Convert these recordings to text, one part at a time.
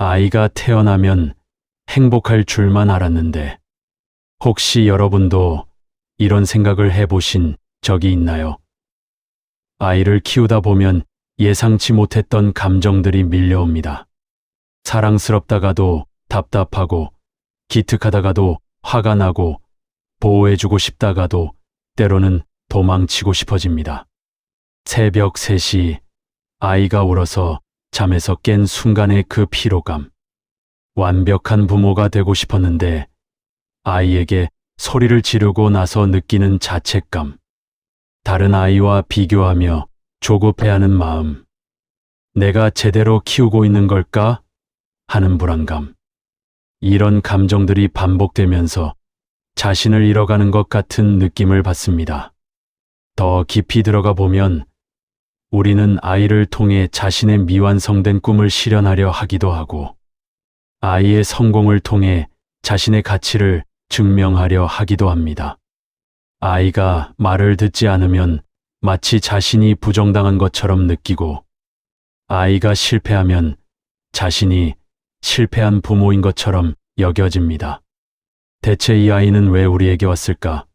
아이가 태어나면 행복할 줄만 알았는데, 혹시 여러분도 이런 생각을 해보신 적이 있나요? 아이를 키우다 보면 예상치 못했던 감정들이 밀려옵니다. 사랑스럽다가도 답답하고, 기특하다가도 화가 나고, 보호해주고 싶다가도 때로는 도망치고 싶어집니다. 새벽 3시 아이가 울어서 잠에서 깬 순간의 그 피로감. 완벽한 부모가 되고 싶었는데 아이에게 소리를 지르고 나서 느끼는 자책감. 다른 아이와 비교하며 조급해하는 마음. 내가 제대로 키우고 있는 걸까? 하는 불안감. 이런 감정들이 반복되면서 자신을 잃어가는 것 같은 느낌을 받습니다. 더 깊이 들어가 보면 우리는 아이를 통해 자신의 미완성된 꿈을 실현하려 하기도 하고, 아이의 성공을 통해 자신의 가치를 증명하려 하기도 합니다. 아이가 말을 듣지 않으면 마치 자신이 부정당한 것처럼 느끼고, 아이가 실패하면 자신이 실패한 부모인 것처럼 여겨집니다. 대체 이 아이는 왜 우리에게 왔을까?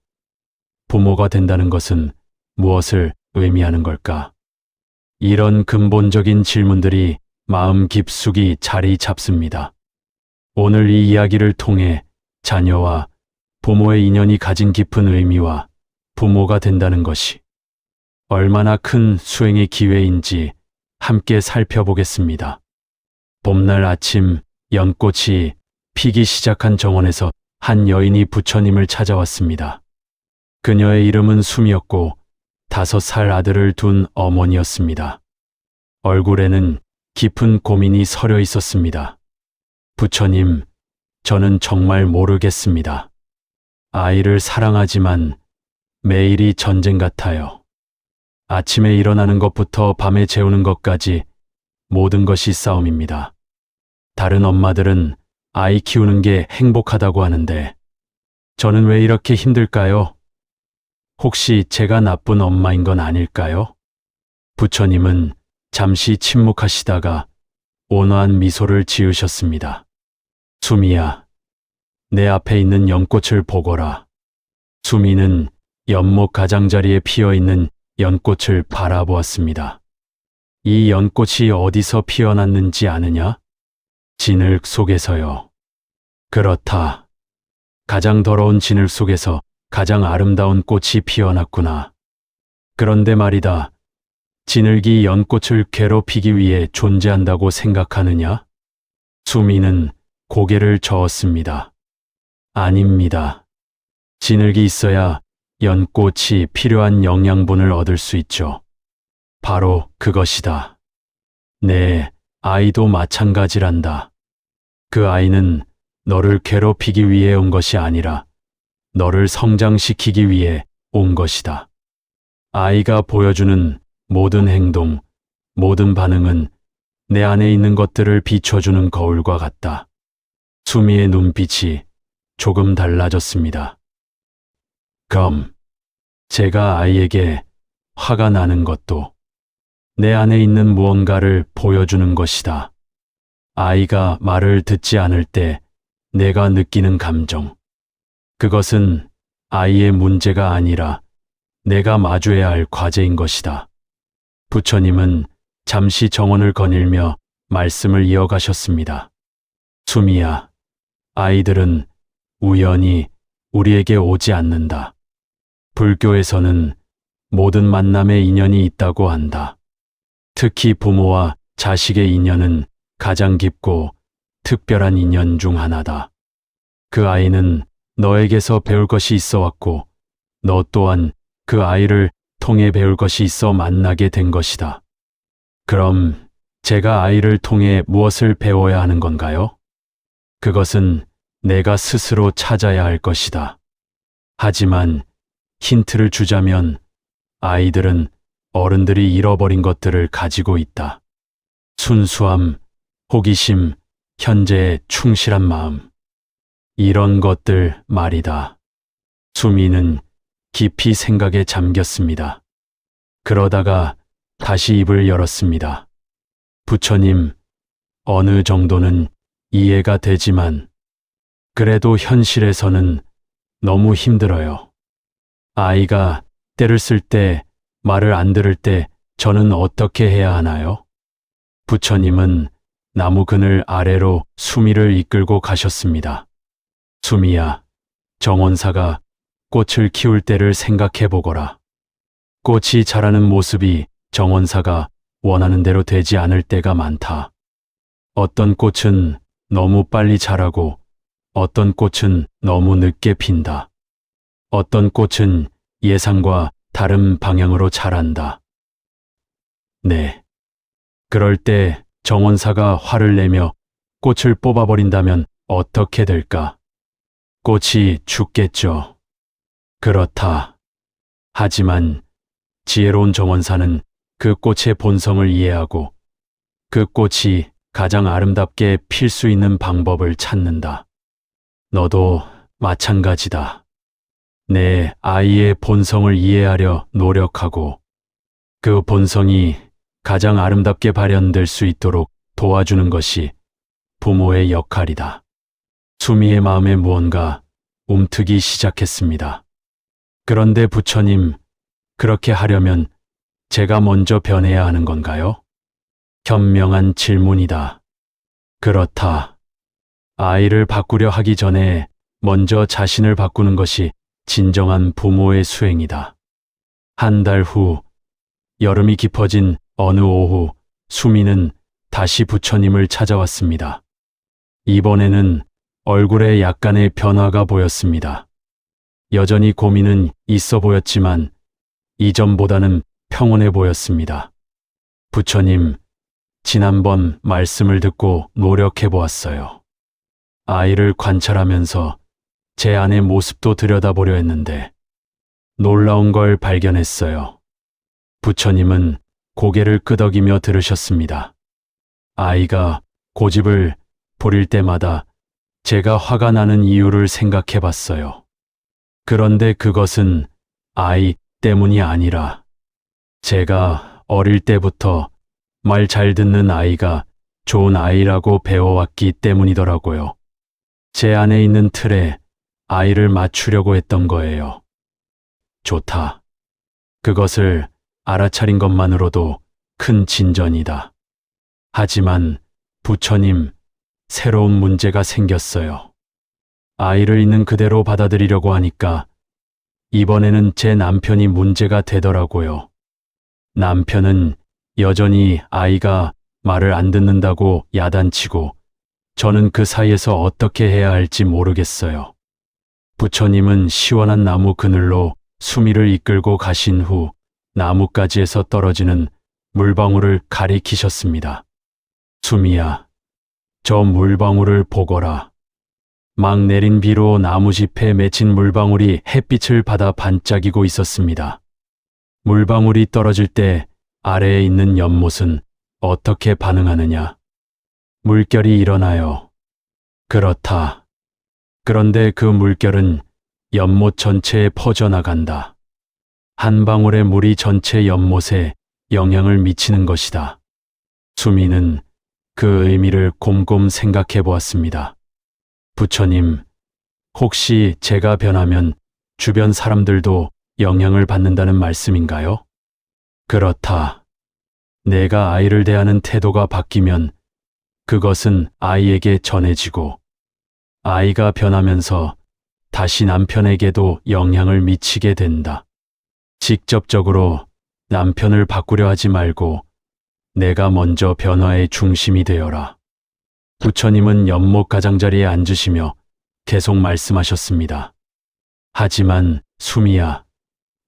부모가 된다는 것은 무엇을 의미하는 걸까? 이런 근본적인 질문들이 마음 깊숙이 자리 잡습니다. 오늘 이 이야기를 통해 자녀와 부모의 인연이 가진 깊은 의미와 부모가 된다는 것이 얼마나 큰 수행의 기회인지 함께 살펴보겠습니다. 봄날 아침 연꽃이 피기 시작한 정원에서 한 여인이 부처님을 찾아왔습니다. 그녀의 이름은 수미였고 5살 아들을 둔 어머니였습니다. 얼굴에는 깊은 고민이 서려 있었습니다. 부처님, 저는 정말 모르겠습니다. 아이를 사랑하지만 매일이 전쟁 같아요. 아침에 일어나는 것부터 밤에 재우는 것까지 모든 것이 싸움입니다. 다른 엄마들은 아이 키우는 게 행복하다고 하는데 저는 왜 이렇게 힘들까요? 혹시 제가 나쁜 엄마인 건 아닐까요? 부처님은 잠시 침묵하시다가 온화한 미소를 지으셨습니다. 수미야, 내 앞에 있는 연꽃을 보거라. 수미는 연못 가장자리에 피어있는 연꽃을 바라보았습니다. 이 연꽃이 어디서 피어났는지 아느냐? 진흙 속에서요. 그렇다. 가장 더러운 진흙 속에서 가장 아름다운 꽃이 피어났구나. 그런데 말이다. 진흙이 연꽃을 괴롭히기 위해 존재한다고 생각하느냐? 수미는 고개를 저었습니다. 아닙니다. 진흙이 있어야 연꽃이 필요한 영양분을 얻을 수 있죠. 바로 그것이다. 네, 아이도 마찬가지란다. 그 아이는 너를 괴롭히기 위해 온 것이 아니라 너를 성장시키기 위해 온 것이다. 아이가 보여주는 모든 행동, 모든 반응은 내 안에 있는 것들을 비춰주는 거울과 같다. 수미의 눈빛이 조금 달라졌습니다. 그럼 제가 아이에게 화가 나는 것도 내 안에 있는 무언가를 보여주는 것이다. 아이가 말을 듣지 않을 때 내가 느끼는 감정. 그것은 아이의 문제가 아니라 내가 마주해야 할 과제인 것이다. 부처님은 잠시 정원을 거닐며 말씀을 이어가셨습니다. 수미야, 아이들은 우연히 우리에게 오지 않는다. 불교에서는 모든 만남에 인연이 있다고 한다. 특히 부모와 자식의 인연은 가장 깊고 특별한 인연 중 하나다. 그 아이는 너에게서 배울 것이 있어 왔고, 너 또한 그 아이를 통해 배울 것이 있어 만나게 된 것이다. 그럼 제가 아이를 통해 무엇을 배워야 하는 건가요? 그것은 내가 스스로 찾아야 할 것이다. 하지만 힌트를 주자면 아이들은 어른들이 잃어버린 것들을 가지고 있다. 순수함, 호기심, 현재에 충실한 마음. 이런 것들 말이다. 수미는 깊이 생각에 잠겼습니다. 그러다가 다시 입을 열었습니다. 부처님, 어느 정도는 이해가 되지만 그래도 현실에서는 너무 힘들어요. 아이가 때를 쓸 때, 말을 안 들을 때 저는 어떻게 해야 하나요? 부처님은 나무 그늘 아래로 수미를 이끌고 가셨습니다. 수미야, 정원사가 꽃을 키울 때를 생각해 보거라. 꽃이 자라는 모습이 정원사가 원하는 대로 되지 않을 때가 많다. 어떤 꽃은 너무 빨리 자라고 어떤 꽃은 너무 늦게 핀다. 어떤 꽃은 예상과 다른 방향으로 자란다. 네. 그럴 때 정원사가 화를 내며 꽃을 뽑아버린다면 어떻게 될까? 꽃이 죽겠죠. 그렇다. 하지만 지혜로운 정원사는 그 꽃의 본성을 이해하고 그 꽃이 가장 아름답게 필 수 있는 방법을 찾는다. 너도 마찬가지다. 내 아이의 본성을 이해하려 노력하고 그 본성이 가장 아름답게 발현될 수 있도록 도와주는 것이 부모의 역할이다. 수미의 마음에 무언가 움트기 시작했습니다. 그런데 부처님, 그렇게 하려면 제가 먼저 변해야 하는 건가요? 현명한 질문이다. 그렇다. 아이를 바꾸려 하기 전에 먼저 자신을 바꾸는 것이 진정한 부모의 수행이다. 한 달 후, 여름이 깊어진 어느 오후, 수미는 다시 부처님을 찾아왔습니다. 이번에는 얼굴에 약간의 변화가 보였습니다. 여전히 고민은 있어 보였지만 이전보다는 평온해 보였습니다. 부처님, 지난번 말씀을 듣고 노력해 보았어요. 아이를 관찰하면서 제 안의 모습도 들여다보려 했는데 놀라운 걸 발견했어요. 부처님은 고개를 끄덕이며 들으셨습니다. 아이가 고집을 부릴 때마다 제가 화가 나는 이유를 생각해 봤어요. 그런데 그것은 아이 때문이 아니라 제가 어릴 때부터 말 잘 듣는 아이가 좋은 아이라고 배워왔기 때문이더라고요. 제 안에 있는 틀에 아이를 맞추려고 했던 거예요. 좋다. 그것을 알아차린 것만으로도 큰 진전이다. 하지만 부처님, 새로운 문제가 생겼어요. 아이를 있는 그대로 받아들이려고 하니까 이번에는 제 남편이 문제가 되더라고요. 남편은 여전히 아이가 말을 안 듣는다고 야단치고 저는 그 사이에서 어떻게 해야 할지 모르겠어요. 부처님은 시원한 나무 그늘로 수미를 이끌고 가신 후 나뭇가지에서 떨어지는 물방울을 가리키셨습니다. 수미야, 저 물방울을 보거라. 막 내린 비로 나무짚에 맺힌 물방울이 햇빛을 받아 반짝이고 있었습니다. 물방울이 떨어질 때 아래에 있는 연못은 어떻게 반응하느냐? 물결이 일어나요. 그렇다. 그런데 그 물결은 연못 전체에 퍼져나간다. 한 방울의 물이 전체 연못에 영향을 미치는 것이다. 수미는 그 의미를 곰곰 생각해 보았습니다. 부처님, 혹시 제가 변하면 주변 사람들도 영향을 받는다는 말씀인가요? 그렇다. 내가 아이를 대하는 태도가 바뀌면 그것은 아이에게 전해지고 아이가 변하면서 다시 남편에게도 영향을 미치게 된다. 직접적으로 남편을 바꾸려 하지 말고 내가 먼저 변화의 중심이 되어라. 부처님은 연못 가장자리에 앉으시며 계속 말씀하셨습니다. 하지만 수미야,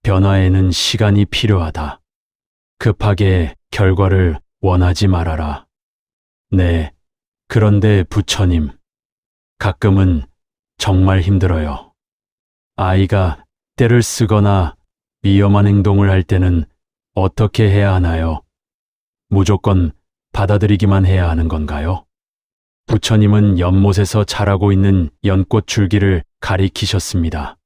변화에는 시간이 필요하다. 급하게 결과를 원하지 말아라. 네, 그런데 부처님, 가끔은 정말 힘들어요. 아이가 때를 쓰거나 위험한 행동을 할 때는 어떻게 해야 하나요? 무조건 받아들이기만 해야 하는 건가요? 부처님은 연못에서 자라고 있는 연꽃 줄기를 가리키셨습니다.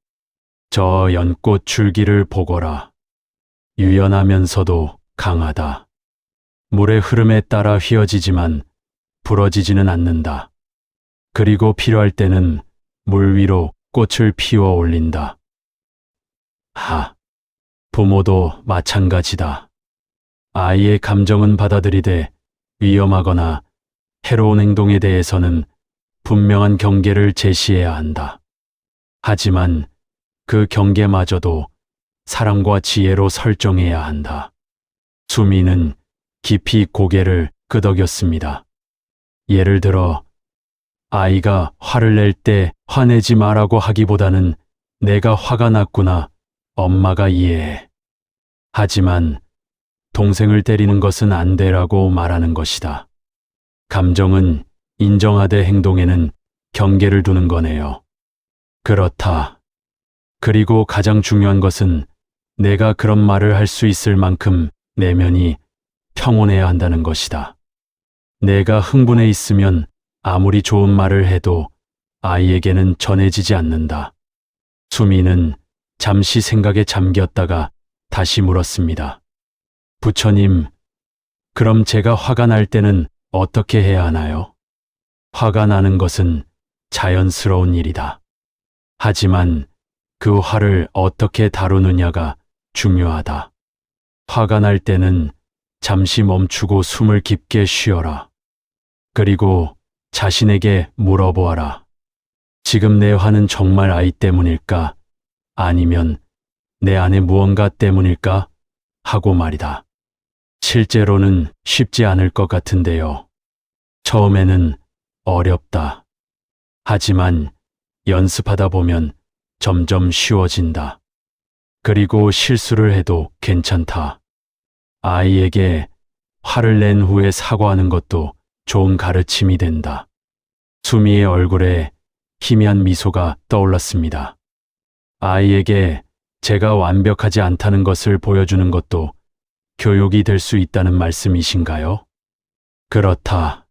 저 연꽃 줄기를 보거라. 유연하면서도 강하다. 물의 흐름에 따라 휘어지지만 부러지지는 않는다. 그리고 필요할 때는 물 위로 꽃을 피워 올린다. 부모도 마찬가지다. 아이의 감정은 받아들이되 위험하거나 해로운 행동에 대해서는 분명한 경계를 제시해야 한다. 하지만 그 경계마저도 사랑과 지혜로 설정해야 한다. 수미는 깊이 고개를 끄덕였습니다. 예를 들어 아이가 화를 낼 때 화내지 마라고 하기보다는 내가 화가 났구나, 엄마가 이해해. 하지만 동생을 때리는 것은 안 되라고 말하는 것이다. 감정은 인정하되 행동에는 경계를 두는 거네요. 그렇다. 그리고 가장 중요한 것은 내가 그런 말을 할 수 있을 만큼 내면이 평온해야 한다는 것이다. 내가 흥분해 있으면 아무리 좋은 말을 해도 아이에게는 전해지지 않는다. 수미는 잠시 생각에 잠겼다가 다시 물었습니다. 부처님, 그럼 제가 화가 날 때는 어떻게 해야 하나요? 화가 나는 것은 자연스러운 일이다. 하지만 그 화를 어떻게 다루느냐가 중요하다. 화가 날 때는 잠시 멈추고 숨을 깊게 쉬어라. 그리고 자신에게 물어보아라. 지금 내 화는 정말 아이 때문일까? 아니면 내 안에 무언가 때문일까? 하고 말이다. 실제로는 쉽지 않을 것 같은데요. 처음에는 어렵다. 하지만 연습하다 보면 점점 쉬워진다. 그리고 실수를 해도 괜찮다. 아이에게 화를 낸 후에 사과하는 것도 좋은 가르침이 된다. 수미의 얼굴에 희미한 미소가 떠올랐습니다. 아이에게 제가 완벽하지 않다는 것을 보여주는 것도 교육이 될 수 있다는 말씀이신가요? 그렇다.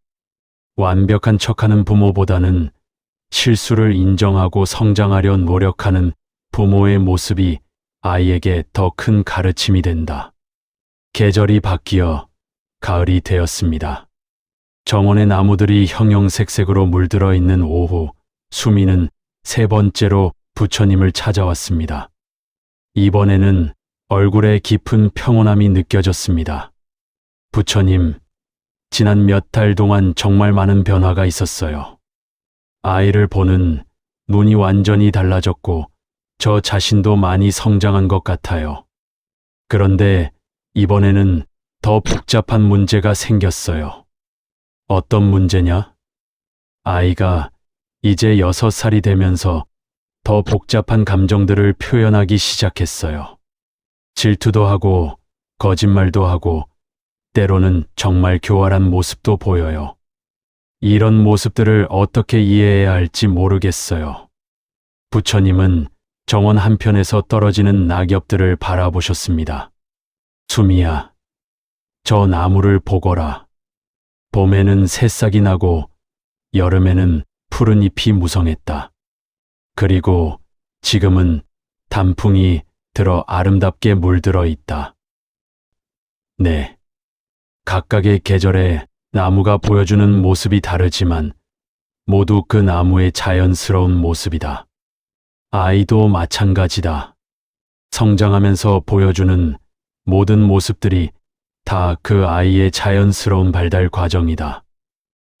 완벽한 척하는 부모보다는 실수를 인정하고 성장하려 노력하는 부모의 모습이 아이에게 더 큰 가르침이 된다. 계절이 바뀌어 가을이 되었습니다. 정원의 나무들이 형형색색으로 물들어 있는 오후, 수미는 세 번째로 부처님을 찾아왔습니다. 이번에는 얼굴에 깊은 평온함이 느껴졌습니다. 부처님, 지난 몇 달 동안 정말 많은 변화가 있었어요. 아이를 보는 눈이 완전히 달라졌고 저 자신도 많이 성장한 것 같아요. 그런데 이번에는 더 복잡한 문제가 생겼어요. 어떤 문제냐? 아이가 이제 6살이 되면서 더 복잡한 감정들을 표현하기 시작했어요. 질투도 하고 거짓말도 하고 때로는 정말 교활한 모습도 보여요. 이런 모습들을 어떻게 이해해야 할지 모르겠어요. 부처님은 정원 한편에서 떨어지는 낙엽들을 바라보셨습니다. 수미야, 저 나무를 보거라. 봄에는 새싹이 나고 여름에는 푸른 잎이 무성했다. 그리고 지금은 단풍이 들어 아름답게 물들어 있다. 네, 각각의 계절에 나무가 보여주는 모습이 다르지만 모두 그 나무의 자연스러운 모습이다. 아이도 마찬가지다. 성장하면서 보여주는 모든 모습들이 다 그 아이의 자연스러운 발달 과정이다.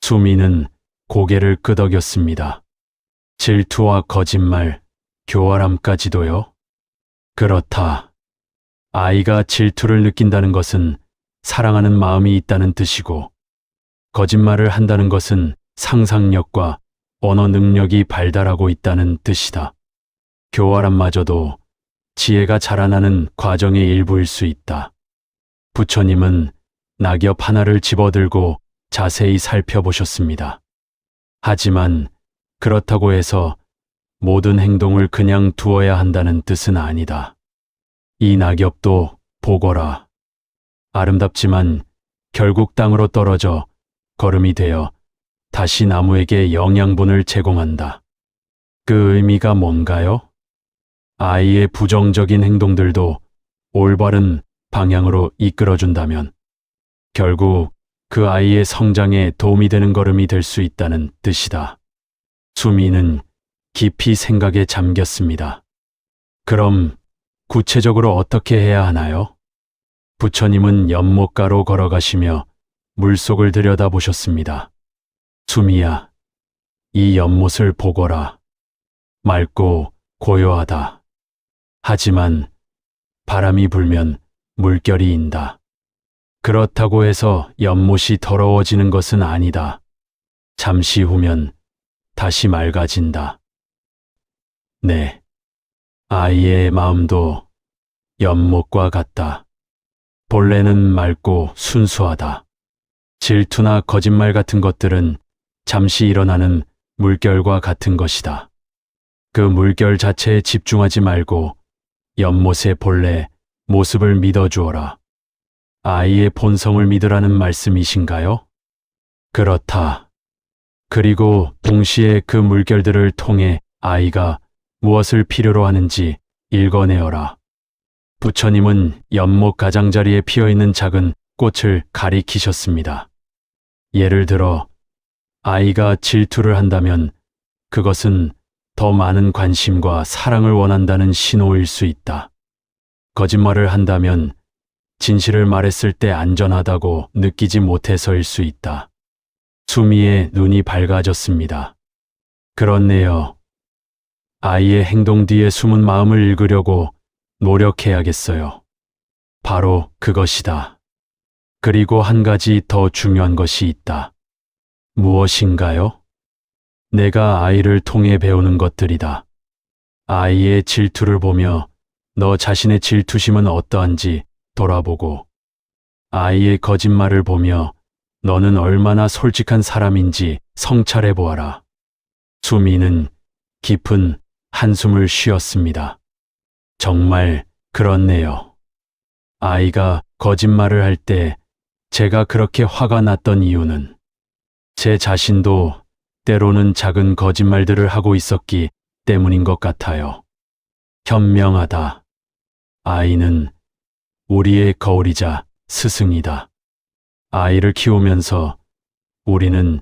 수미는 고개를 끄덕였습니다. 질투와 거짓말, 교활함까지도요? 그렇다. 아이가 질투를 느낀다는 것은 사랑하는 마음이 있다는 뜻이고, 거짓말을 한다는 것은 상상력과 언어 능력이 발달하고 있다는 뜻이다. 교활함마저도 지혜가 자라나는 과정의 일부일 수 있다. 부처님은 낙엽 하나를 집어들고 자세히 살펴보셨습니다. 하지만 그렇다고 해서 모든 행동을 그냥 두어야 한다는 뜻은 아니다. 이 낙엽도 보거라. 아름답지만 결국 땅으로 떨어져 거름이 되어 다시 나무에게 영양분을 제공한다. 그 의미가 뭔가요? 아이의 부정적인 행동들도 올바른 방향으로 이끌어준다면 결국 그 아이의 성장에 도움이 되는 걸음이 될 수 있다는 뜻이다. 수미는 깊이 생각에 잠겼습니다. 그럼 구체적으로 어떻게 해야 하나요? 부처님은 연못가로 걸어가시며 물속을 들여다보셨습니다. 수미야, 이 연못을 보거라. 맑고 고요하다. 하지만 바람이 불면 물결이 인다. 그렇다고 해서 연못이 더러워지는 것은 아니다. 잠시 후면 다시 맑아진다. 네, 아이의 마음도 연못과 같다. 본래는 맑고 순수하다. 질투나 거짓말 같은 것들은 잠시 일어나는 물결과 같은 것이다. 그 물결 자체에 집중하지 말고 연못의 본래 모습을 믿어주어라. 아이의 본성을 믿으라는 말씀이신가요? 그렇다. 그리고 동시에 그 물결들을 통해 아이가 무엇을 필요로 하는지 읽어내어라. 부처님은 연못 가장자리에 피어있는 작은 꽃을 가리키셨습니다. 예를 들어 아이가 질투를 한다면 그것은 더 많은 관심과 사랑을 원한다는 신호일 수 있다. 거짓말을 한다면 진실을 말했을 때 안전하다고 느끼지 못해서일 수 있다. 수미의 눈이 밝아졌습니다. 그렇네요. 아이의 행동 뒤에 숨은 마음을 읽으려고 노력해야겠어요. 바로 그것이다. 그리고 한 가지 더 중요한 것이 있다. 무엇인가요? 내가 아이를 통해 배우는 것들이다. 아이의 질투를 보며 너 자신의 질투심은 어떠한지 돌아보고, 아이의 거짓말을 보며 너는 얼마나 솔직한 사람인지 성찰해 보아라. 수미는 깊은 한숨을 쉬었습니다. 정말 그렇네요. 아이가 거짓말을 할 때 제가 그렇게 화가 났던 이유는 제 자신도 때로는 작은 거짓말들을 하고 있었기 때문인 것 같아요. 현명하다. 아이는 우리의 거울이자 스승이다. 아이를 키우면서 우리는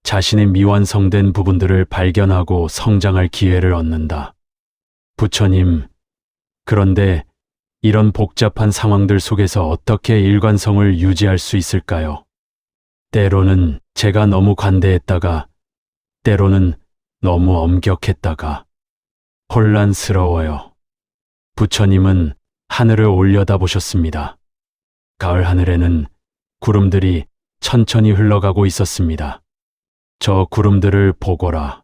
자신의 미완성된 부분들을 발견하고 성장할 기회를 얻는다. 부처님, 그런데 이런 복잡한 상황들 속에서 어떻게 일관성을 유지할 수 있을까요? 때로는 제가 너무 관대했다가, 때로는 너무 엄격했다가 혼란스러워요. 부처님은 하늘을 올려다보셨습니다. 가을 하늘에는 구름들이 천천히 흘러가고 있었습니다. 저 구름들을 보거라.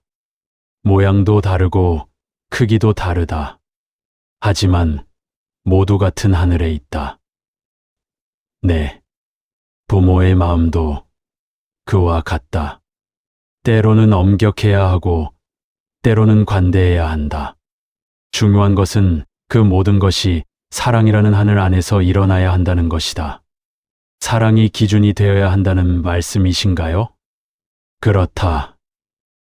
모양도 다르고 크기도 다르다. 하지만 모두 같은 하늘에 있다. 네, 부모의 마음도 그와 같다. 때로는 엄격해야 하고 때로는 관대해야 한다. 중요한 것은 그 모든 것이 사랑이라는 하늘 안에서 일어나야 한다는 것이다. 사랑이 기준이 되어야 한다는 말씀이신가요? 그렇다.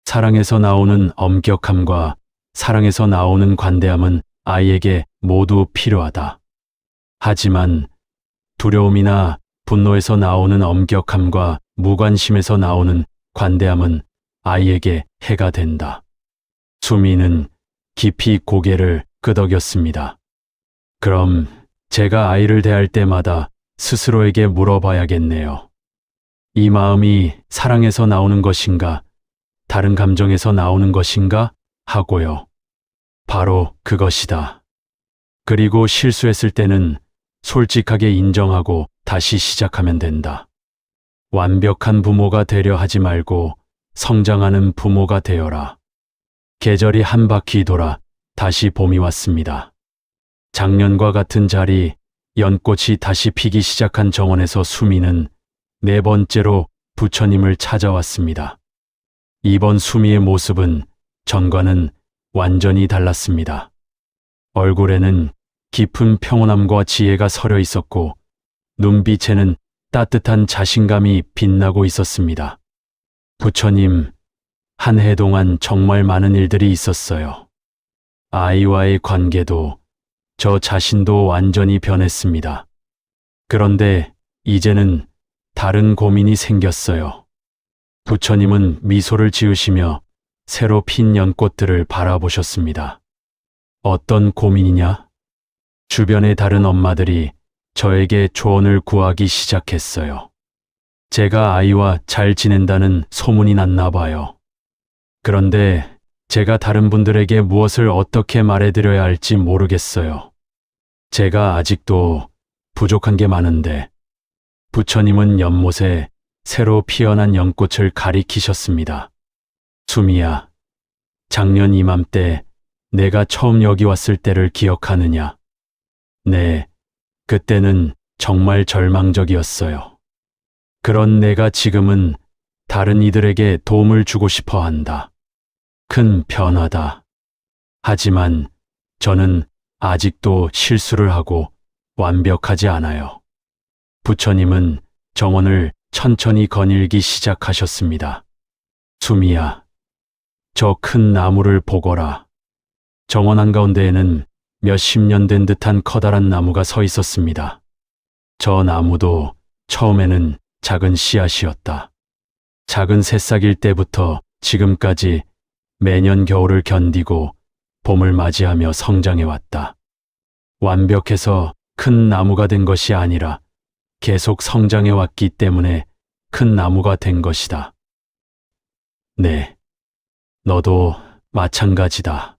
사랑에서 나오는 엄격함과 사랑에서 나오는 관대함은 아이에게 모두 필요하다. 하지만 두려움이나 분노에서 나오는 엄격함과 무관심에서 나오는 관대함은 아이에게 해가 된다. 수미는 깊이 고개를 끄덕였습니다. 그럼 제가 아이를 대할 때마다 스스로에게 물어봐야겠네요. 이 마음이 사랑에서 나오는 것인가, 다른 감정에서 나오는 것인가 하고요. 바로 그것이다. 그리고 실수했을 때는 솔직하게 인정하고 다시 시작하면 된다. 완벽한 부모가 되려 하지 말고 성장하는 부모가 되어라. 계절이 한 바퀴 돌아 다시 봄이 왔습니다. 작년과 같은 자리, 연꽃이 다시 피기 시작한 정원에서 수미는 네 번째로 부처님을 찾아왔습니다. 이번 수미의 모습은 전과는 완전히 달랐습니다. 얼굴에는 깊은 평온함과 지혜가 서려 있었고 눈빛에는 따뜻한 자신감이 빛나고 있었습니다. 부처님, 한 해 동안 정말 많은 일들이 있었어요. 아이와의 관계도 저 자신도 완전히 변했습니다. 그런데 이제는 다른 고민이 생겼어요. 부처님은 미소를 지으시며 새로 핀 연꽃들을 바라보셨습니다. 어떤 고민이냐? 주변의 다른 엄마들이 저에게 조언을 구하기 시작했어요. 제가 아이와 잘 지낸다는 소문이 났나 봐요. 그런데 제가 다른 분들에게 무엇을 어떻게 말해드려야 할지 모르겠어요. 제가 아직도 부족한 게 많은데. 부처님은 연못에 새로 피어난 연꽃을 가리키셨습니다. 수미야, 작년 이맘때 내가 처음 여기 왔을 때를 기억하느냐? 네, 그때는 정말 절망적이었어요. 그런 내가 지금은 다른 이들에게 도움을 주고 싶어 한다. 큰 변화다. 하지만 저는 아직도 실수를 하고 완벽하지 않아요. 부처님은 정원을 천천히 거닐기 시작하셨습니다. 수미야, 저 큰 나무를 보거라. 정원 한가운데에는 몇십 년 된 듯한 커다란 나무가 서 있었습니다. 저 나무도 처음에는 작은 씨앗이었다. 작은 새싹일 때부터 지금까지 매년 겨울을 견디고 봄을 맞이하며 성장해왔다. 완벽해서 큰 나무가 된 것이 아니라 계속 성장해왔기 때문에 큰 나무가 된 것이다. 네, 너도 마찬가지다.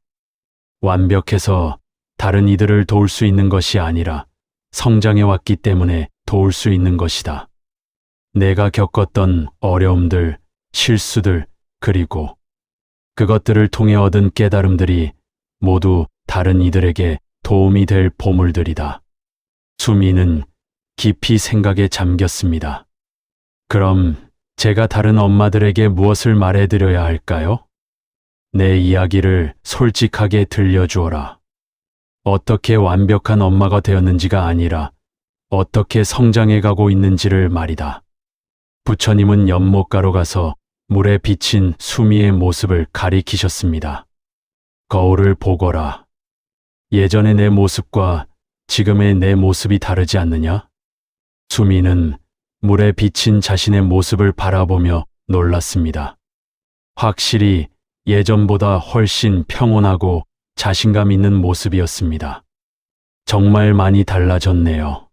완벽해서 다른 이들을 도울 수 있는 것이 아니라 성장해왔기 때문에 도울 수 있는 것이다. 내가 겪었던 어려움들, 실수들, 그리고 그것들을 통해 얻은 깨달음들이 모두 다른 이들에게 도움이 될 보물들이다. 수미는 깊이 생각에 잠겼습니다. 그럼 제가 다른 엄마들에게 무엇을 말해드려야 할까요? 내 이야기를 솔직하게 들려주어라. 어떻게 완벽한 엄마가 되었는지가 아니라 어떻게 성장해가고 있는지를 말이다. 부처님은 연못가로 가서 물에 비친 수미의 모습을 가리키셨습니다. 거울을 보거라. 예전의 내 모습과 지금의 내 모습이 다르지 않느냐? 수미는 물에 비친 자신의 모습을 바라보며 놀랐습니다. 확실히 예전보다 훨씬 평온하고 자신감 있는 모습이었습니다. 정말 많이 달라졌네요.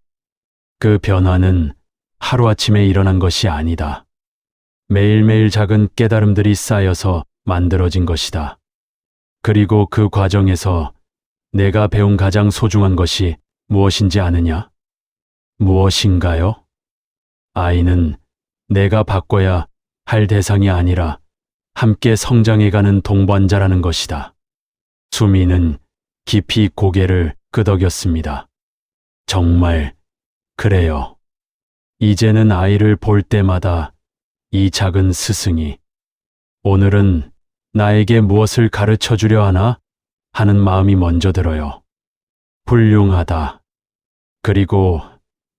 그 변화는 하루아침에 일어난 것이 아니다. 매일매일 작은 깨달음들이 쌓여서 만들어진 것이다. 그리고 그 과정에서 내가 배운 가장 소중한 것이 무엇인지 아느냐? 무엇인가요? 아이는 내가 바꿔야 할 대상이 아니라 함께 성장해가는 동반자라는 것이다. 수미는 깊이 고개를 끄덕였습니다. 정말 그래요. 이제는 아이를 볼 때마다 이 작은 스승이 오늘은 나에게 무엇을 가르쳐 주려 하나 하는 마음이 먼저 들어요. 훌륭하다. 그리고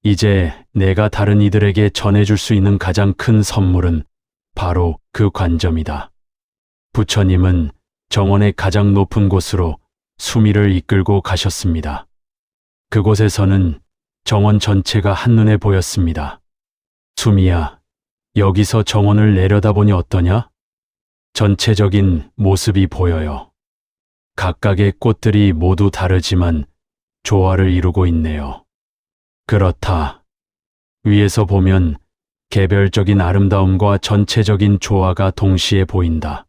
이제 내가 다른 이들에게 전해줄 수 있는 가장 큰 선물은 바로 그 관점이다. 부처님은 정원의 가장 높은 곳으로 수미를 이끌고 가셨습니다. 그곳에서는 정원 전체가 한눈에 보였습니다. 수미야, 여기서 정원을 내려다보니 어떠냐? 전체적인 모습이 보여요. 각각의 꽃들이 모두 다르지만 조화를 이루고 있네요. 그렇다. 위에서 보면 개별적인 아름다움과 전체적인 조화가 동시에 보인다.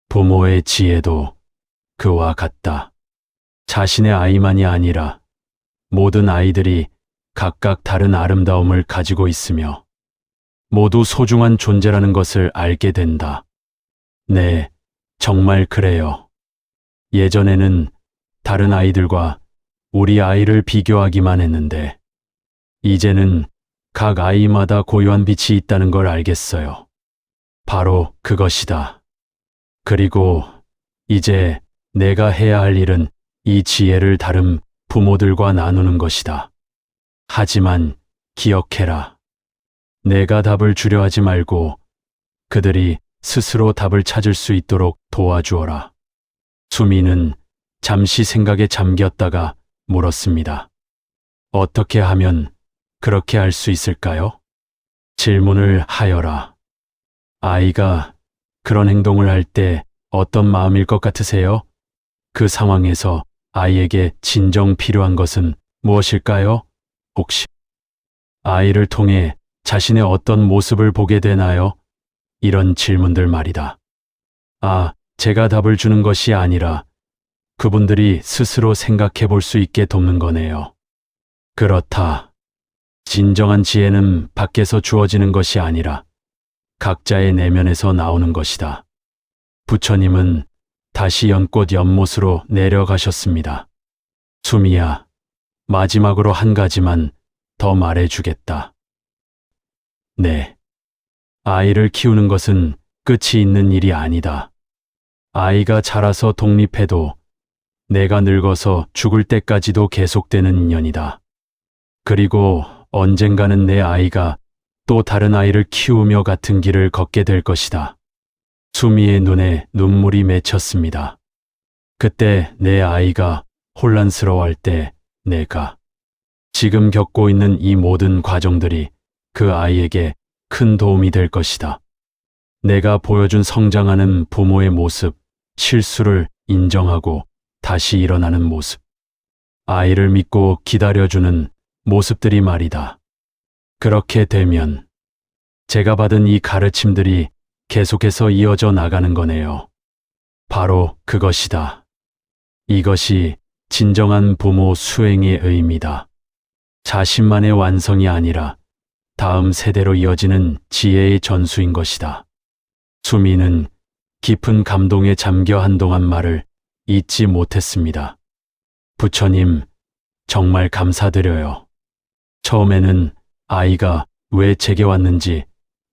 부모의 지혜도 그와 같다. 자신의 아이만이 아니라 모든 아이들이 각각 다른 아름다움을 가지고 있으며 모두 소중한 존재라는 것을 알게 된다. 네, 정말 그래요. 예전에는 다른 아이들과 우리 아이를 비교하기만 했는데 이제는 각 아이마다 고유한 빛이 있다는 걸 알겠어요. 바로 그것이다. 그리고 이제 내가 해야 할 일은 이 지혜를 다른 부모들과 나누는 것이다. 하지만 기억해라. 내가 답을 주려 하지 말고 그들이 스스로 답을 찾을 수 있도록 도와주어라. 수미는 잠시 생각에 잠겼다가 물었습니다. 어떻게 하면 그렇게 할 수 있을까요? 질문을 하여라. 아이가 그런 행동을 할 때 어떤 마음일 것 같으세요? 그 상황에서 아이에게 진정 필요한 것은 무엇일까요? 혹시 아이를 통해 자신의 어떤 모습을 보게 되나요? 이런 질문들 말이다. 제가 답을 주는 것이 아니라 그분들이 스스로 생각해 볼 수 있게 돕는 거네요. 그렇다. 진정한 지혜는 밖에서 주어지는 것이 아니라 각자의 내면에서 나오는 것이다. 부처님은 다시 연꽃 연못으로 내려가셨습니다. 수미야, 마지막으로 한 가지만 더 말해주겠다. 네. 아이를 키우는 것은 끝이 있는 일이 아니다. 아이가 자라서 독립해도 내가 늙어서 죽을 때까지도 계속되는 인연이다. 그리고 언젠가는 내 아이가 또 다른 아이를 키우며 같은 길을 걷게 될 것이다. 수미의 눈에 눈물이 맺혔습니다. 그때 내 아이가 혼란스러워할 때 내가 지금 겪고 있는 이 모든 과정들이 그 아이에게 큰 도움이 될 것이다. 내가 보여준 성장하는 부모의 모습, 실수를 인정하고 다시 일어나는 모습, 아이를 믿고 기다려주는 모습들이 말이다. 그렇게 되면 제가 받은 이 가르침들이 계속해서 이어져 나가는 거네요. 바로 그것이다. 이것이 진정한 부모 수행의 의미다. 자신만의 완성이 아니라 다음 세대로 이어지는 지혜의 전수인 것이다. 수미는 깊은 감동에 잠겨 한동안 말을 잊지 못했습니다. 부처님, 정말 감사드려요. 처음에는 아이가 왜 제게 왔는지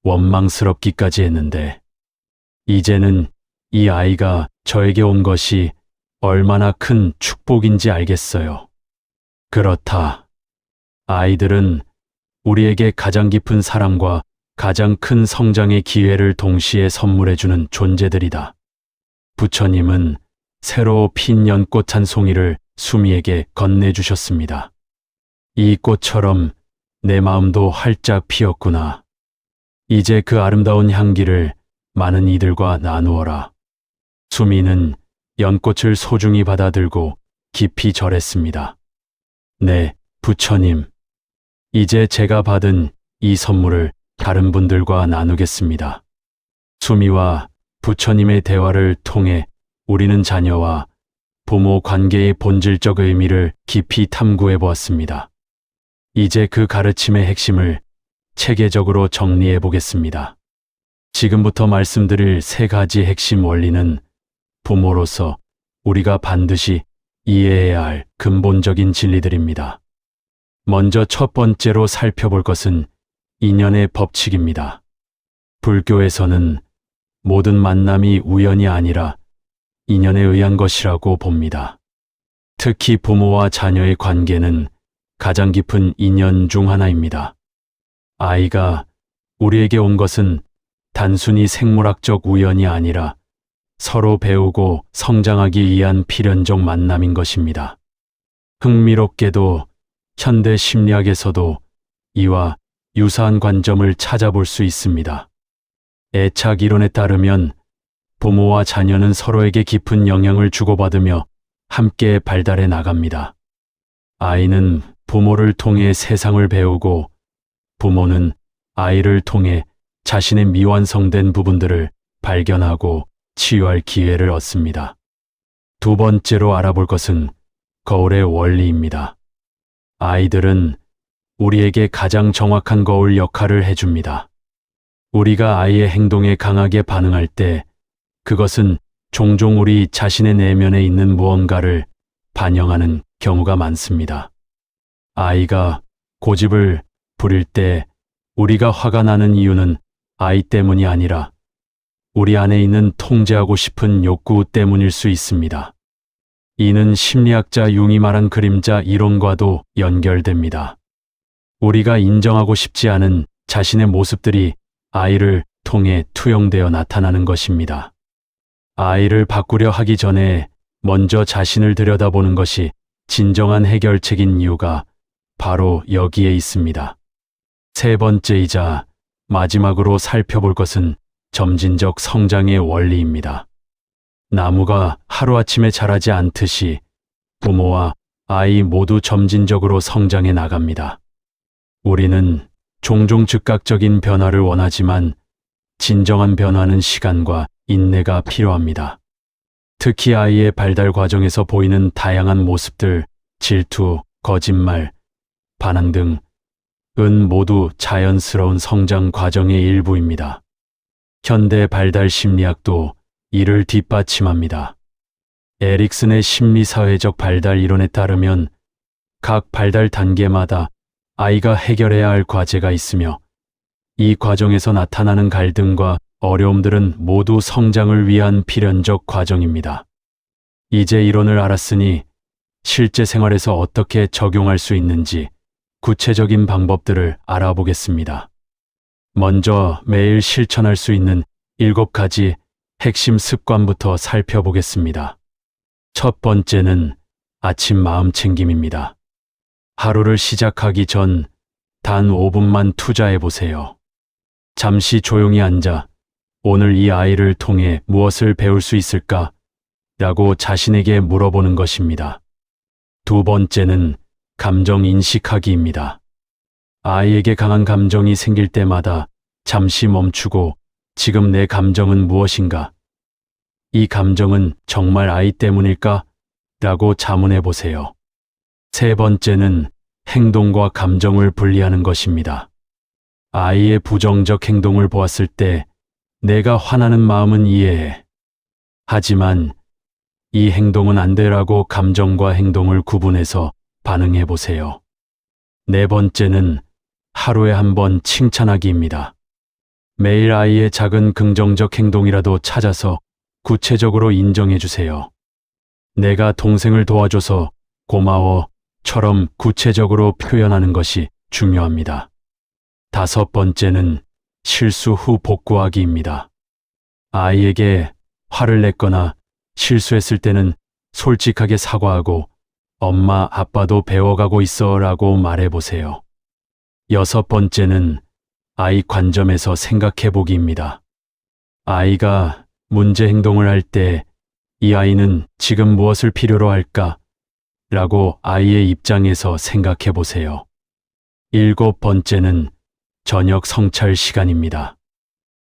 원망스럽기까지 했는데, 이제는 이 아이가 저에게 온 것이 얼마나 큰 축복인지 알겠어요. 그렇다. 아이들은 우리에게 가장 깊은 사랑과 가장 큰 성장의 기회를 동시에 선물해주는 존재들이다. 부처님은 새로 핀 연꽃 한 송이를 수미에게 건네주셨습니다. 이 꽃처럼 내 마음도 활짝 피었구나. 이제 그 아름다운 향기를 많은 이들과 나누어라. 수미는 연꽃을 소중히 받아들고 깊이 절했습니다. 네, 부처님. 이제 제가 받은 이 선물을 다른 분들과 나누겠습니다. 수미와 부처님의 대화를 통해 우리는 자녀와 부모 관계의 본질적 의미를 깊이 탐구해 보았습니다. 이제 그 가르침의 핵심을 체계적으로 정리해 보겠습니다. 지금부터 말씀드릴 세 가지 핵심 원리는 부모로서 우리가 반드시 이해해야 할 근본적인 진리들입니다. 먼저 첫 번째로 살펴볼 것은 인연의 법칙입니다. 불교에서는 모든 만남이 우연이 아니라 인연에 의한 것이라고 봅니다. 특히 부모와 자녀의 관계는 가장 깊은 인연 중 하나입니다. 아이가 우리에게 온 것은 단순히 생물학적 우연이 아니라 서로 배우고 성장하기 위한 필연적 만남인 것입니다. 흥미롭게도 현대 심리학에서도 이와 유사한 관점을 찾아볼 수 있습니다. 애착 이론에 따르면 부모와 자녀는 서로에게 깊은 영향을 주고받으며 함께 발달해 나갑니다. 아이는 부모를 통해 세상을 배우고 부모는 아이를 통해 자신의 미완성된 부분들을 발견하고 치유할 기회를 얻습니다. 두 번째로 알아볼 것은 거울의 원리입니다. 아이들은 우리에게 가장 정확한 거울 역할을 해줍니다. 우리가 아이의 행동에 강하게 반응할 때 그것은 종종 우리 자신의 내면에 있는 무언가를 반영하는 경우가 많습니다. 아이가 고집을 부릴 때 우리가 화가 나는 이유는 아이 때문이 아니라 우리 안에 있는 통제하고 싶은 욕구 때문일 수 있습니다. 이는 심리학자 융이 말한 그림자 이론과도 연결됩니다. 우리가 인정하고 싶지 않은 자신의 모습들이 아이를 통해 투영되어 나타나는 것입니다. 아이를 바꾸려 하기 전에 먼저 자신을 들여다보는 것이 진정한 해결책인 이유가 바로 여기에 있습니다. 세 번째이자 마지막으로 살펴볼 것은 점진적 성장의 원리입니다. 나무가 하루아침에 자라지 않듯이 부모와 아이 모두 점진적으로 성장해 나갑니다. 우리는 종종 즉각적인 변화를 원하지만 진정한 변화는 시간과 인내가 필요합니다. 특히 아이의 발달 과정에서 보이는 다양한 모습들, 질투, 거짓말, 반항 등은 모두 자연스러운 성장 과정의 일부입니다. 현대 발달 심리학도 이를 뒷받침합니다. 에릭슨의 심리사회적 발달 이론에 따르면 각 발달 단계마다 아이가 해결해야 할 과제가 있으며 이 과정에서 나타나는 갈등과 어려움들은 모두 성장을 위한 필연적 과정입니다. 이제 이론을 알았으니 실제 생활에서 어떻게 적용할 수 있는지 구체적인 방법들을 알아보겠습니다. 먼저 매일 실천할 수 있는 7가지 핵심 습관부터 살펴보겠습니다. 첫 번째는 아침 마음 챙김입니다. 하루를 시작하기 전 단 5분만 투자해 보세요. 잠시 조용히 앉아 오늘 이 아이를 통해 무엇을 배울 수 있을까? 라고 자신에게 물어보는 것입니다. 두 번째는 감정 인식하기입니다. 아이에게 강한 감정이 생길 때마다 잠시 멈추고 지금 내 감정은 무엇인가? 이 감정은 정말 아이 때문일까? 라고 자문해 보세요. 세 번째는 행동과 감정을 분리하는 것입니다. 아이의 부정적 행동을 보았을 때 내가 화나는 마음은 이해해. 하지만 이 행동은 안 되라고 감정과 행동을 구분해서 반응해 보세요. 네 번째는 하루에 한 번 칭찬하기입니다. 매일 아이의 작은 긍정적 행동이라도 찾아서 구체적으로 인정해 주세요. 내가 동생을 도와줘서 고마워처럼 구체적으로 표현하는 것이 중요합니다. 다섯 번째는 실수 후 복구하기입니다. 아이에게 화를 냈거나 실수했을 때는 솔직하게 사과하고 엄마, 아빠도 배워가고 있어 라고 말해보세요. 여섯 번째는 아이 관점에서 생각해 보기입니다. 아이가 문제 행동을 할 때 이 아이는 지금 무엇을 필요로 할까? 라고 아이의 입장에서 생각해 보세요. 일곱 번째는 저녁 성찰 시간입니다.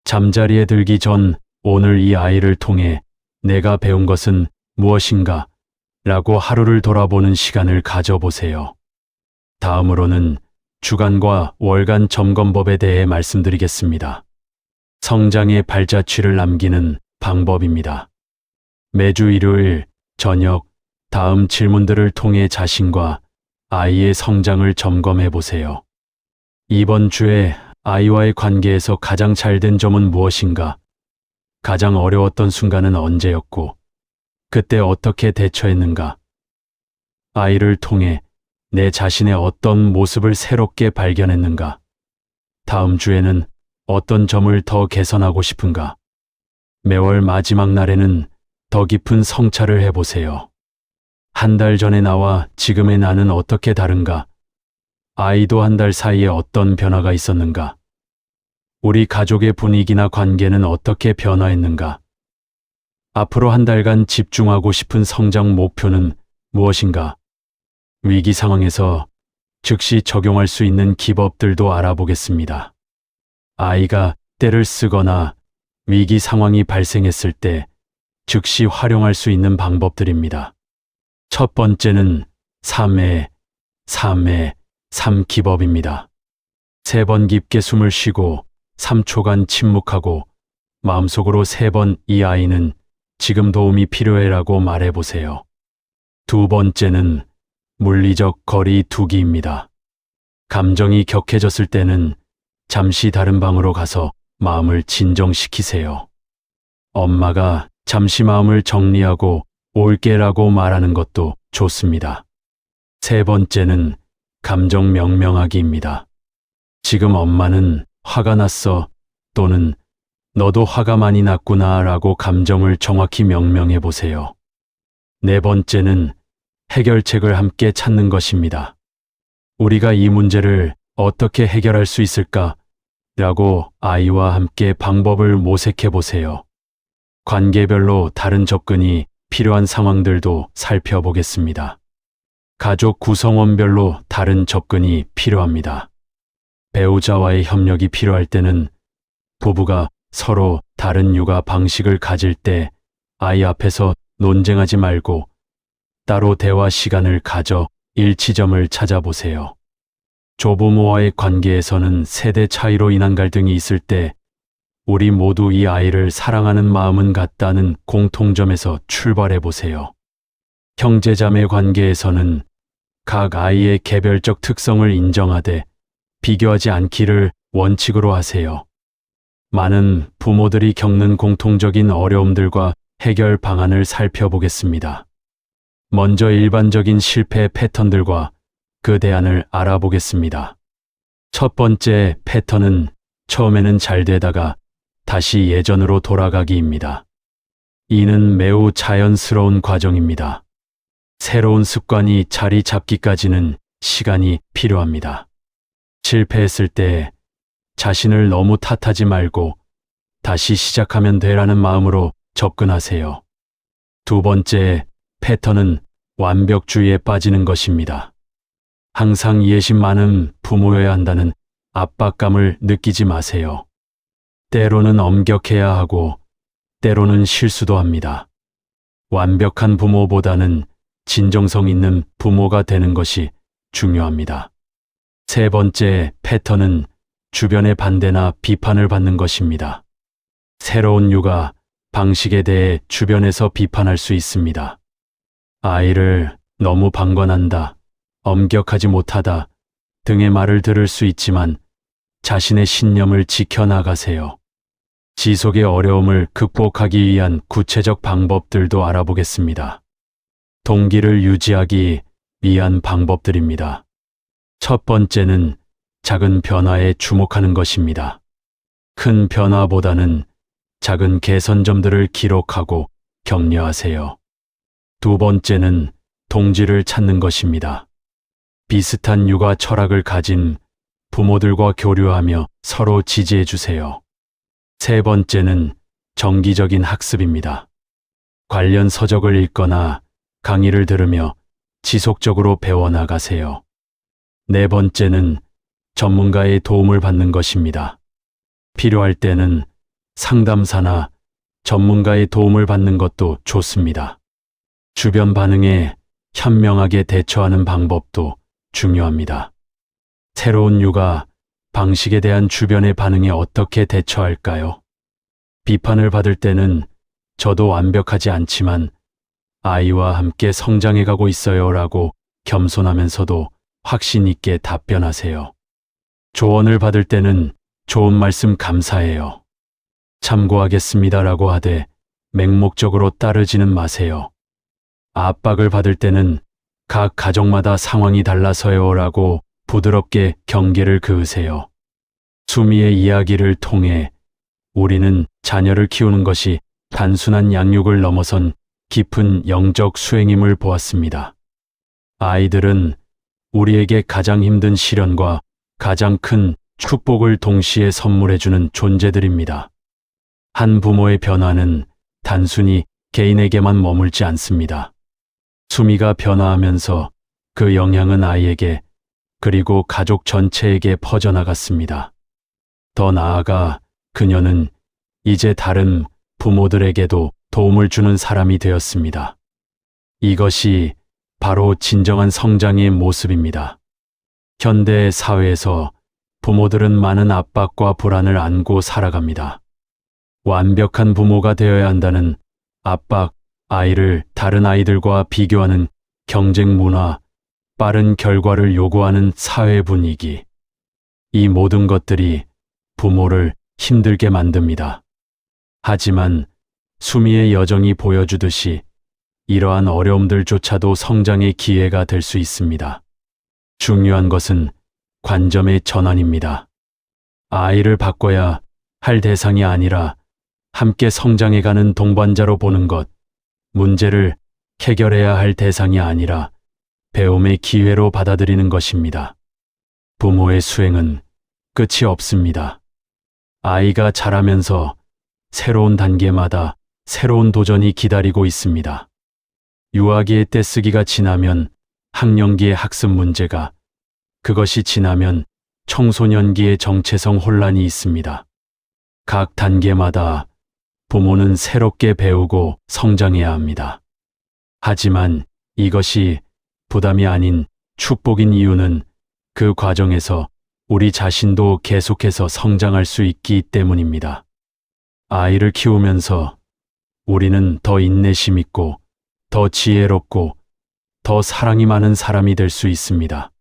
잠자리에 들기 전 오늘 이 아이를 통해 내가 배운 것은 무엇인가? 라고 하루를 돌아보는 시간을 가져보세요. 다음으로는 주간과 월간 점검법에 대해 말씀드리겠습니다. 성장의 발자취를 남기는 방법입니다. 매주 일요일 저녁 다음 질문들을 통해 자신과 아이의 성장을 점검해 보세요. 이번 주에 아이와의 관계에서 가장 잘된 점은 무엇인가? 가장 어려웠던 순간은 언제였고, 그때 어떻게 대처했는가? 아이를 통해 내 자신의 어떤 모습을 새롭게 발견했는가? 다음 주에는 어떤 점을 더 개선하고 싶은가? 매월 마지막 날에는 더 깊은 성찰을 해보세요. 한 달 전의 나와 지금의 나는 어떻게 다른가? 아이도 한 달 사이에 어떤 변화가 있었는가? 우리 가족의 분위기나 관계는 어떻게 변화했는가? 앞으로 한 달간 집중하고 싶은 성장 목표는 무엇인가? 위기 상황에서 즉시 적용할 수 있는 기법들도 알아보겠습니다. 아이가 떼를 쓰거나 위기 상황이 발생했을 때 즉시 활용할 수 있는 방법들입니다. 첫 번째는 3의 3 기법입니다. 3번 깊게 숨을 쉬고 3초간 침묵하고 마음속으로 3번 이 아이는 지금 도움이 필요해라고 말해보세요. 두 번째는 물리적 거리 두기입니다. 감정이 격해졌을 때는 잠시 다른 방으로 가서 마음을 진정시키세요. 엄마가 잠시 마음을 정리하고 올게라고 말하는 것도 좋습니다. 세 번째는 감정 명명하기입니다. 지금 엄마는 화가 났어 또는 너도 화가 많이 났구나 라고 감정을 정확히 명명해 보세요. 네 번째는 해결책을 함께 찾는 것입니다. 우리가 이 문제를 어떻게 해결할 수 있을까? 라고 아이와 함께 방법을 모색해 보세요. 관계별로 다른 접근이 필요한 상황들도 살펴보겠습니다. 가족 구성원별로 다른 접근이 필요합니다. 배우자와의 협력이 필요할 때는 부부가 서로 다른 육아 방식을 가질 때 아이 앞에서 논쟁하지 말고 따로 대화 시간을 가져 일치점을 찾아보세요. 조부모와의 관계에서는 세대 차이로 인한 갈등이 있을 때 우리 모두 이 아이를 사랑하는 마음은 같다는 공통점에서 출발해 보세요. 형제자매 관계에서는 각 아이의 개별적 특성을 인정하되 비교하지 않기를 원칙으로 하세요. 많은 부모들이 겪는 공통적인 어려움들과 해결 방안을 살펴보겠습니다. 먼저 일반적인 실패 패턴들과 그 대안을 알아보겠습니다. 첫 번째 패턴은 처음에는 잘 되다가 다시 예전으로 돌아가기입니다. 이는 매우 자연스러운 과정입니다. 새로운 습관이 자리 잡기까지는 시간이 필요합니다. 실패했을 때 자신을 너무 탓하지 말고 다시 시작하면 되라는 마음으로 접근하세요. 두 번째 패턴은 완벽주의에 빠지는 것입니다. 항상 예심 많은 부모여야 한다는 압박감을 느끼지 마세요. 때로는 엄격해야 하고 때로는 실수도 합니다. 완벽한 부모보다는 진정성 있는 부모가 되는 것이 중요합니다. 세 번째 패턴은 주변의 반대나 비판을 받는 것입니다. 새로운 육아 방식에 대해 주변에서 비판할 수 있습니다. 아이를 너무 방관한다, 엄격하지 못하다 등의 말을 들을 수 있지만 자신의 신념을 지켜나가세요. 지속의 어려움을 극복하기 위한 구체적 방법들도 알아보겠습니다. 동기를 유지하기 위한 방법들입니다. 첫 번째는 작은 변화에 주목하는 것입니다. 큰 변화보다는 작은 개선점들을 기록하고 격려하세요. 두 번째는 동지를 찾는 것입니다. 비슷한 육아 철학을 가진 부모들과 교류하며 서로 지지해 주세요. 세 번째는 정기적인 학습입니다. 관련 서적을 읽거나 강의를 들으며 지속적으로 배워나가세요. 네 번째는 전문가의 도움을 받는 것입니다. 필요할 때는 상담사나 전문가의 도움을 받는 것도 좋습니다. 주변 반응에 현명하게 대처하는 방법도 중요합니다. 새로운 육아 방식에 대한 주변의 반응에 어떻게 대처할까요? 비판을 받을 때는 저도 완벽하지 않지만 아이와 함께 성장해가고 있어요 라고 겸손하면서도 확신 있게 답변하세요. 조언을 받을 때는 좋은 말씀 감사해요. 참고하겠습니다 라고 하되 맹목적으로 따르지는 마세요. 압박을 받을 때는 각 가정마다 상황이 달라서요 라고 부드럽게 경계를 그으세요. 수미의 이야기를 통해 우리는 자녀를 키우는 것이 단순한 양육을 넘어선 깊은 영적 수행임을 보았습니다. 아이들은 우리에게 가장 힘든 시련과 가장 큰 축복을 동시에 선물해주는 존재들입니다. 한 부모의 변화는 단순히 개인에게만 머물지 않습니다. 수미가 변화하면서 그 영향은 아이에게 그리고 가족 전체에게 퍼져나갔습니다. 더 나아가 그녀는 이제 다른 부모들에게도 도움을 주는 사람이 되었습니다. 이것이 바로 진정한 성장의 모습입니다. 현대 사회에서 부모들은 많은 압박과 불안을 안고 살아갑니다. 완벽한 부모가 되어야 한다는 압박, 아이를 다른 아이들과 비교하는 경쟁 문화, 빠른 결과를 요구하는 사회 분위기. 이 모든 것들이 부모를 힘들게 만듭니다. 하지만 수미의 여정이 보여주듯이 이러한 어려움들조차도 성장의 기회가 될 수 있습니다. 중요한 것은 관점의 전환입니다. 아이를 바꿔야 할 대상이 아니라 함께 성장해가는 동반자로 보는 것, 문제를 해결해야 할 대상이 아니라 배움의 기회로 받아들이는 것입니다. 부모의 수행은 끝이 없습니다. 아이가 자라면서 새로운 단계마다 새로운 도전이 기다리고 있습니다. 유아기의 떼쓰기가 지나면 학령기의 학습 문제가, 그것이 지나면 청소년기의 정체성 혼란이 있습니다. 각 단계마다 부모는 새롭게 배우고 성장해야 합니다. 하지만 이것이 부담이 아닌 축복인 이유는 그 과정에서 우리 자신도 계속해서 성장할 수 있기 때문입니다. 아이를 키우면서 우리는 더 인내심 있고 더 지혜롭고 더 사랑이 많은 사람이 될 수 있습니다.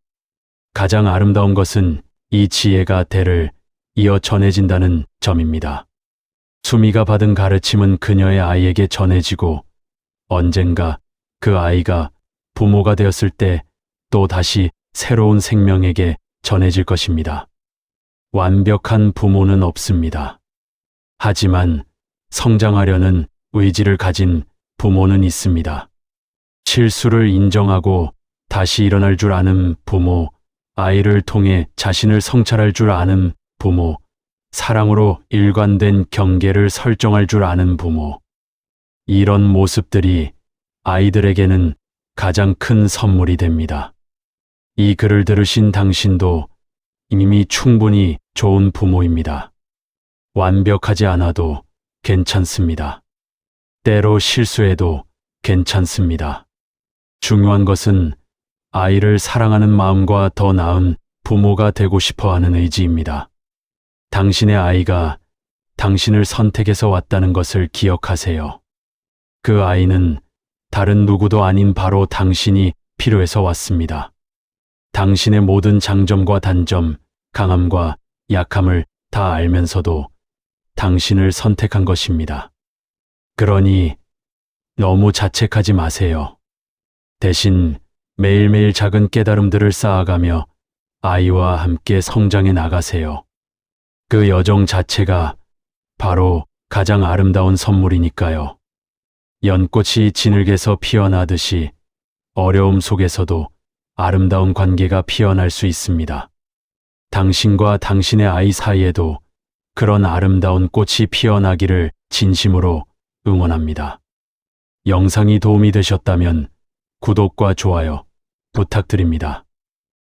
가장 아름다운 것은 이 지혜가 대를 이어 전해진다는 점입니다. 수미가 받은 가르침은 그녀의 아이에게 전해지고 언젠가 그 아이가 부모가 되었을 때 또 다시 새로운 생명에게 전해질 것입니다. 완벽한 부모는 없습니다. 하지만 성장하려는 의지를 가진 부모는 있습니다. 실수를 인정하고 다시 일어날 줄 아는 부모, 아이를 통해 자신을 성찰할 줄 아는 부모, 사랑으로 일관된 경계를 설정할 줄 아는 부모. 이런 모습들이 아이들에게는 가장 큰 선물이 됩니다. 이 글을 들으신 당신도 이미 충분히 좋은 부모입니다. 완벽하지 않아도 괜찮습니다. 때로 실수해도 괜찮습니다. 중요한 것은 아이를 사랑하는 마음과 더 나은 부모가 되고 싶어 하는 의지입니다. 당신의 아이가 당신을 선택해서 왔다는 것을 기억하세요. 그 아이는 다른 누구도 아닌 바로 당신이 필요해서 왔습니다. 당신의 모든 장점과 단점, 강함과 약함을 다 알면서도 당신을 선택한 것입니다. 그러니 너무 자책하지 마세요. 대신 매일매일 작은 깨달음들을 쌓아가며 아이와 함께 성장해 나가세요. 그 여정 자체가 바로 가장 아름다운 선물이니까요. 연꽃이 진흙에서 피어나듯이 어려움 속에서도 아름다운 관계가 피어날 수 있습니다. 당신과 당신의 아이 사이에도 그런 아름다운 꽃이 피어나기를 진심으로 응원합니다. 영상이 도움이 되셨다면 구독과 좋아요 부탁드립니다.